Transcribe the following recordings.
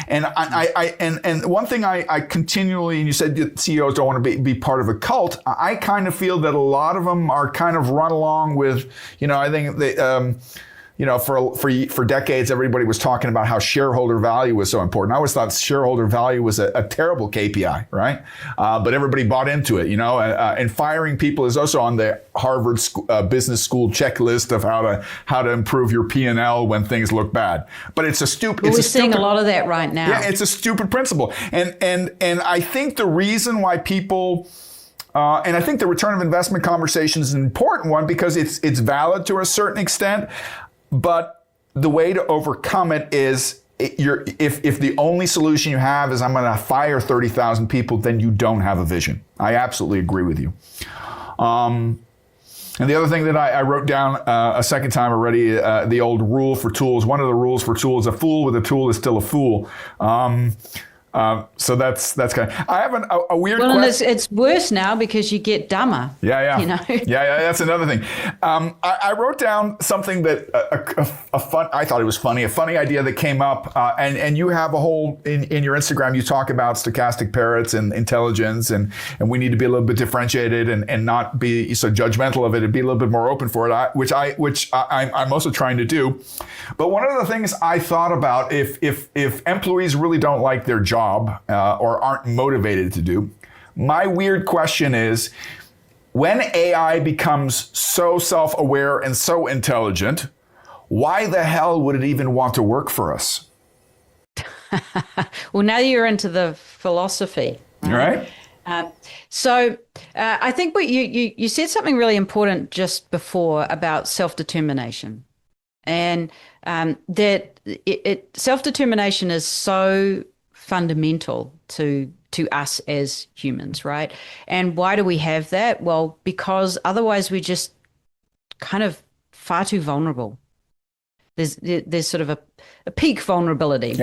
And one thing I continually, and you said that CEOs don't want to be part of a cult. I kind of feel that a lot of them are kind of run along with, I think they, for decades, everybody was talking about how shareholder value was so important. I always thought shareholder value was a terrible KPI, right? But everybody bought into it, and firing people is also on the Harvard Business School checklist of how to improve your P&L when things look bad. But it's a stupid. We're seeing a lot of that right now. Yeah, it's a stupid principle, and I think the reason why people. And I think the return of investment conversation is an important one because it's valid to a certain extent. But the way to overcome it is if the only solution you have is I'm going to fire 30,000 people, then you don't have a vision. I absolutely agree with you. And the other thing that I wrote down a second time already, the old rule for tools. One of the rules for tools: a fool with a tool is still a fool. So that's kind of. I have a weird. Well, and it's worse now because you get dumber. Yeah. Yeah. That's another thing. I wrote down something that I thought it was funny, a funny idea that came up, and you have a whole in your Instagram. You talk about stochastic parrots and intelligence, and we need to be a little bit differentiated and not be so judgmental of it, and be a little bit more open for it. Which I'm also trying to do. But one of the things I thought about if employees really don't like their job or aren't motivated to do, my weird question is, when AI becomes so self-aware and so intelligent, why the hell would it even want to work for us? Well, now you're into the philosophy. Right? So I think what you said something really important just before about self-determination. And that self-determination is so fundamental to us as humans, right? And why do we have that? Well, because otherwise we're just kind of far too vulnerable. There's sort of a peak vulnerability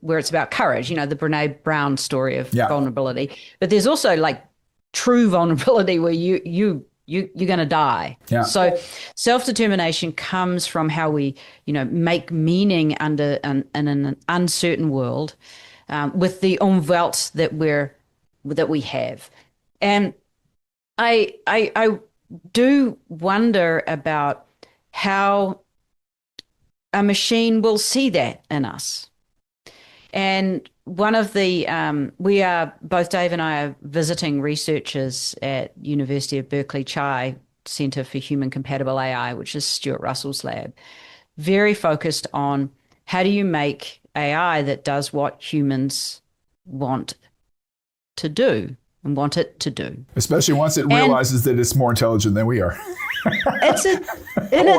where it's about courage, the Brene Brown story of vulnerability. But there's also like true vulnerability where you're going to die. Yeah. So self-determination comes from how we, make meaning in an uncertain world, with the umwelt that we have. And I do wonder about how a machine will see that in us. And one of the, both Dave and I are visiting researchers at University of Berkeley CHAI Center for Human Compatible AI, which is Stuart Russell's lab, very focused on how do you make AI that does what humans want to do and want it to do. Especially once it realizes that it's more intelligent than we are. It's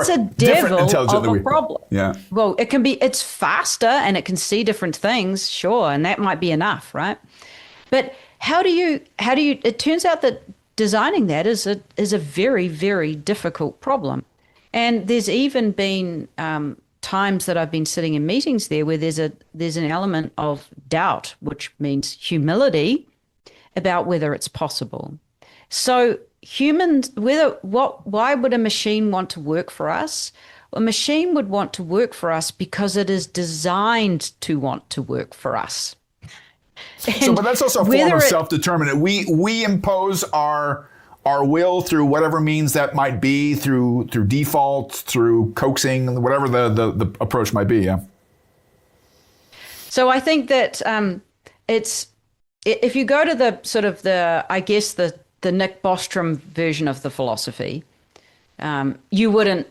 a devil of a problem. Yeah. Well, it's faster and it can see different things, sure, and that might be enough, right? But how do you it turns out that designing that is a very, very difficult problem. And there's even been times that I've been sitting in meetings there where there's an element of doubt, which means humility about whether it's possible. So humans, why would a machine want to work for us? A machine would want to work for us because it is designed to want to work for us. But that's also a form of self-determinant. We impose our will through whatever means that might be, through default, through coaxing, whatever the approach might be. Yeah. So I think that it's, if you go to the sort of the Nick Bostrom version of the philosophy, you wouldn't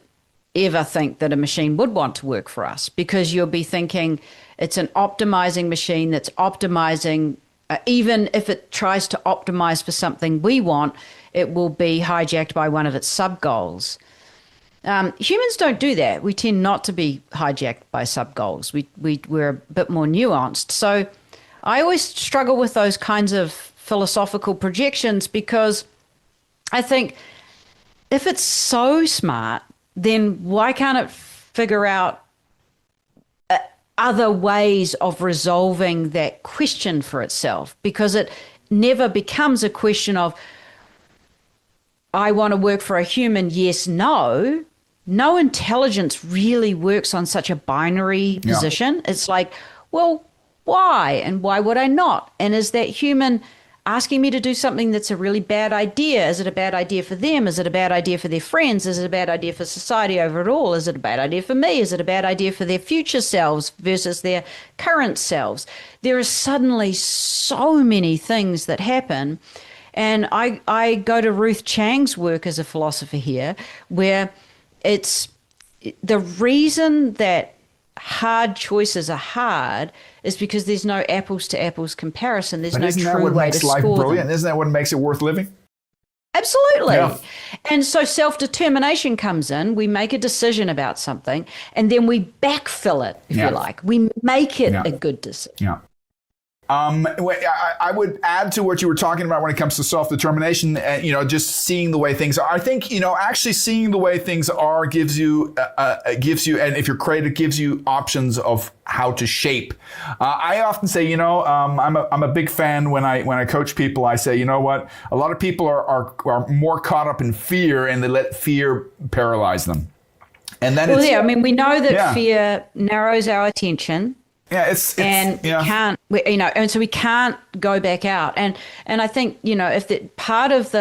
ever think that a machine would want to work for us, because you'll be thinking it's an optimizing machine that's optimizing. Even if it tries to optimize for something we want, it will be hijacked by one of its sub-goals. Humans don't do that. We tend not to be hijacked by sub-goals. We're a bit more nuanced. So I always struggle with those kinds of philosophical projections, because I think if it's so smart, then why can't it figure out other ways of resolving that question for itself? Because it never becomes a question of, I want to work for a human, yes, no. No intelligence really works on such a binary position. It's like, well, why? And why would I not? And is that human asking me to do something that's a really bad idea? Is it a bad idea for them? Is it a bad idea for their friends? Is it a bad idea for society overall? Is it a bad idea for me? Is it a bad idea for their future selves versus their current selves? There are suddenly so many things that happen. And I go to Ruth Chang's work as a philosopher here, where it's the reason that hard choices are hard is because there's no apples to apples comparison. There's no true way to score them. Isn't that what makes life brilliant? Isn't that what makes it worth living? Absolutely. Yeah. And so self-determination comes in. We make a decision about something, and then we backfill it, if you like. We make it a good decision. Yeah. I would add to what you were talking about when it comes to self-determination, just seeing the way things are. I think, actually seeing the way things are gives you, and if you're creative, gives you options of how to shape. I often say, I'm a big fan when I coach people. I say, you know what? A lot of people are more caught up in fear, and they let fear paralyze them. And then we know that fear narrows our attention. Yeah, and so we can't go back out. And I think, if part of the